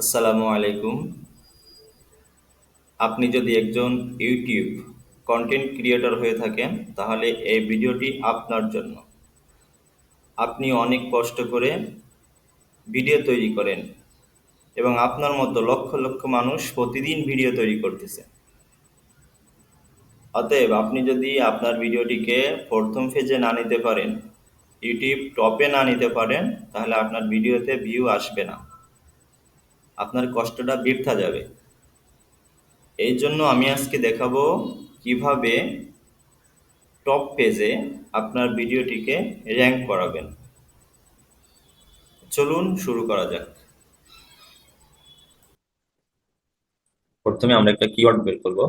আসসালামু আলাইকুম। আপনি যদি একজন ইউটিউব কন্টেন্ট ক্রিয়েটর হয়ে থাকেন তাহলে এই ভিডিওটি আপনার জন্য। আপনি অনেক কষ্ট করে ভিডিও তৈরি করেন এবং আপনার মতো লক্ষ লক্ষ মানুষ প্রতিদিন ভিডিও তৈরি করতেছে। অতএব আপনি যদি আপনার ভিডিওটিকে প্রথম ফেজে না নিতে পারেন, ইউটিউব টপে না নিতে পারেন, তাহলে আপনার ভিডিওতে ভিউ আসবে না, আপনার কষ্টটা বৃথা যাবে। এই জন্য আমি আজকে দেখাবো কিভাবে টপ পেজে আপনার ভিডিওটিকে র্যাঙ্ক করাবেন। চলুন শুরু করা যাক। প্রথমে আমরা একটা কিওয়ার্ড বের করব,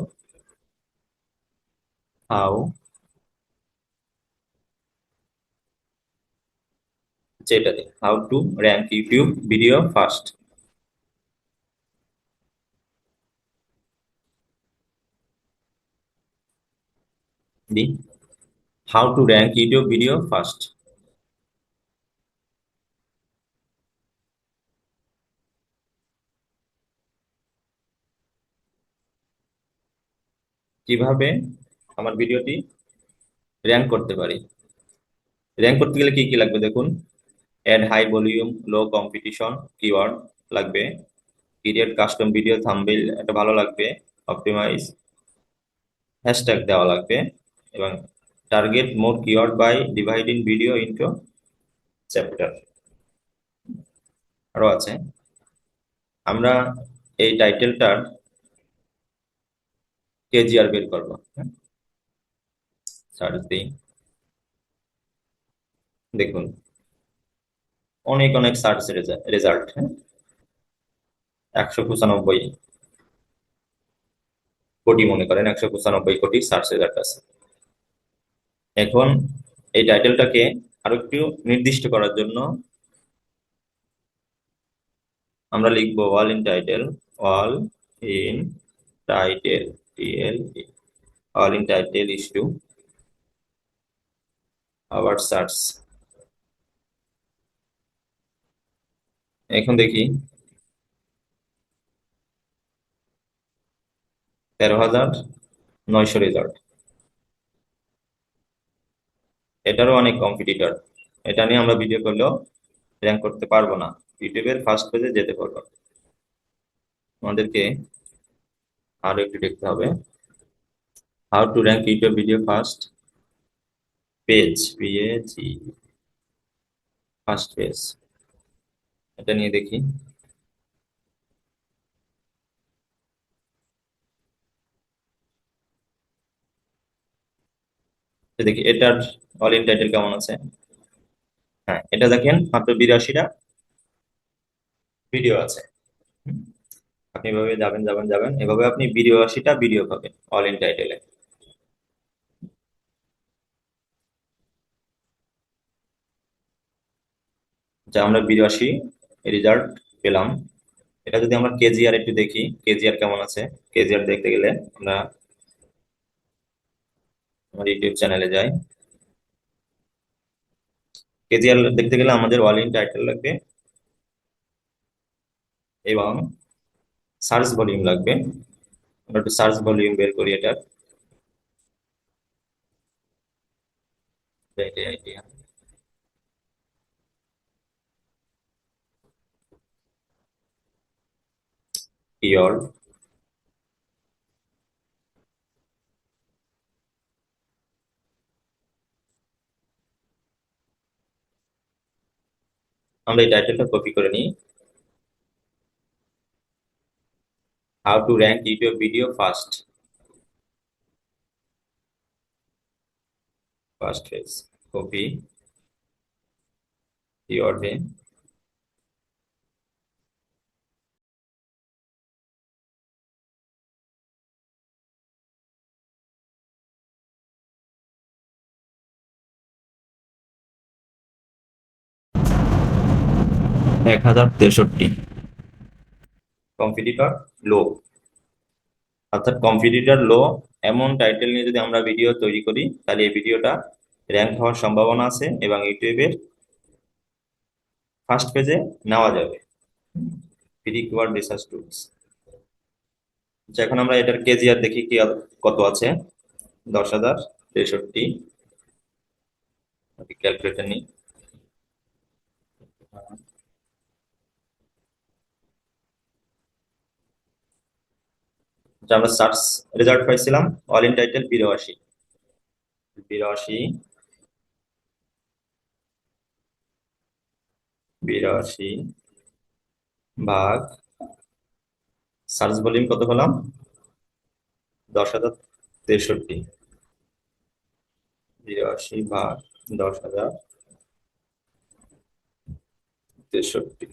হাউ, যেটাতে how to rank YouTube video first. The how to rank YouTube video first. কিভাবে আমার ভিডিওটি র্যাঙ্ক করতে পারি। র্যাঙ্ক করতে গেলে কি কি লাগবে দেখুন। Add high volume, low competition, keyword লাগবে। পিরিয়ড, কাস্টম ভিডিও, থাম্বনেইল এটা ভালো লাগবে। অপটিমাইজ, হ্যাশট্যাগ দেওয়া লাগবে। এবং target more keyword by dividing video into chapter. আরো আছে। আমরা এই টাইটেলটার কেজিআর বের করবো। সার্চ দিই, দেখুন অনেক অনেক সার্চ রেজাল্ট। 195 কোটি, মনে করেন 195 কোটি সার্চ রেজাল্ট আছে। এখন এই টাইটেলটাকে আরো একটু নির্দিষ্ট করার জন্য আমরা লিখবো all in title. All in title, TL, all in title is to আবার সার্চ। এখন দেখি 13,900 রেজাল্ট। এটারও অনেক কম্পিটিটর, এটা নিয়ে আমরা ভিডিও করলেও র্যাঙ্ক করতে পারবো না, ইউটিউবের ফার্স্ট পেজে যেতে পারবো না। আমাদেরকে আরো একটু দেখতে হবে, how to rank YouTube video first page, PAG, first page. এটা নিয়ে দেখি। দেখি এটার অল ইন টাইটেল কেমন আছে। হ্যাঁ, এটা দেখেন মাত্র 82টা ভিডিও আছে। হুম, আপনি এভাবে যাবেন যাবেন যাবেন, এভাবে আপনি 82টা ভিডিও পাবেন অল ইন টাইটেলে। যা আমরা 82 রেজাল্ট পেলাম। এটা যদি আমরা কেজিআর একটু দেখি, কেজিআর কেমন আছে। কেজিআর দেখতে গেলে আমরা আমার ইউটিউব চ্যানেলে যাই। কেজিআর দেখতে গেলে আমাদের অল ইন টাইটেল লাগবে এবং সার্চ ভলিউম লাগবে। আমরা একটু সার্চ ভলিউম বের করি এটা। কিওয়ার্ড, আমরা এই টাইটেলটা কপি করে নিই। How to rank YouTube video first, first page, copy, কিওয়ার্ডে। 1063 কম্পিটিটর লো, অর্থাৎ কম্পিটিটর লো এমন টাইটেল নিয়ে যদি আমরা ভিডিও তৈরি করি তাহলে এই ভিডিওটা র্যাঙ্ক হওয়ার সম্ভাবনা আছে এবং ইউটিউবের ফার্স্ট পেজে নেওয়া যাবে। Required research tools. আচ্ছা, এখন আমরা এটার কেজিআর দেখি কি কত আছে। 10,063। ক্যালকুলেটর নিই। আচ্ছা, আমরা সার্চ রেজাল্ট পাইছিলাম অল ইন টাইটেল 82। 82, 82 ভাগ সার্চ ভলিউম কত পেলাম? 10,063। 82 ভাগ 10,063,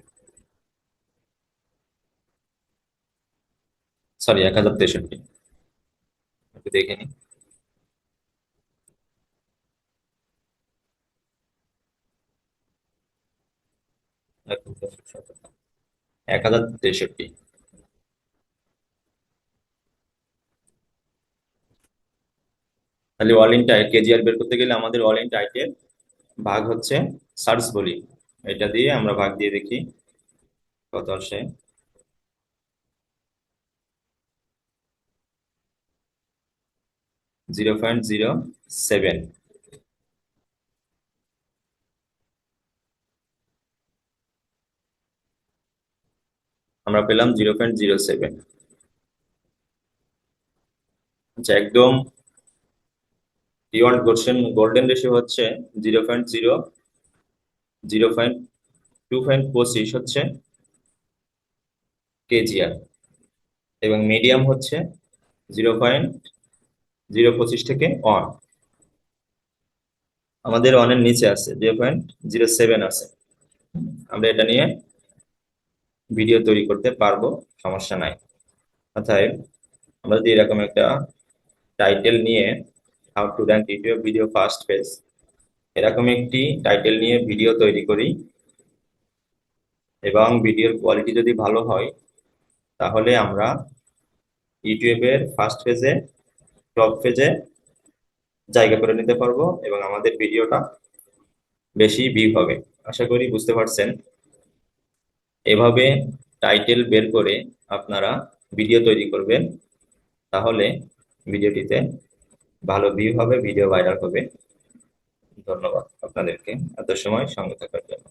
সরি 1,063। একটু দেখে নি। এক হাজার তেষট্টি। তাহলে অল ইন কেজিআর বের করতে গেলে আমাদের অল ইন টাইটেল ভাগ হচ্ছে সার্চ ভলিউম। এটা দিয়ে আমরা ভাগ দিয়ে দেখি কত আসে। 0.07। আমরা পেলাম 0.07। আচ্ছা, একদম ডিওয়ান্ট গোল্ডেন রেশিও হচ্ছে 0.25 হচ্ছে কেজিআর, এবং মিডিয়াম হচ্ছে 0.025 থেকে অন। আমাদের অনের নিচে আছে 0.07 আছে। আমরা এটা নিয়ে ভিডিও তৈরি করতে পারবো, সমস্যা নাই। অর্থাৎ আমরা যদি এরকম একটা টাইটেল নিয়ে how to rank YouTube video first page, এরকম একটি টাইটেল নিয়ে ভিডিও তৈরি করি এবং ভিডিওর কোয়ালিটি যদি ভালো হয়, তাহলে আমরা ইউটিউবের ফার্স্ট পেজে, টপ পেজে জায়গা করে নিতে পারবো এবং আমাদের ভিডিওটা বেশি ভিউ হবে। আশা করি বুঝতে পারছেন। এভাবে টাইটেল বের করে আপনারা ভিডিও তৈরি করবেন, তাহলে ভিডিওটিতে ভালো ভিউ হবে, ভিডিও ভাইরাল হবে। ধন্যবাদ আপনাদেরকে এত সময় সঙ্গে থাকার জন্য।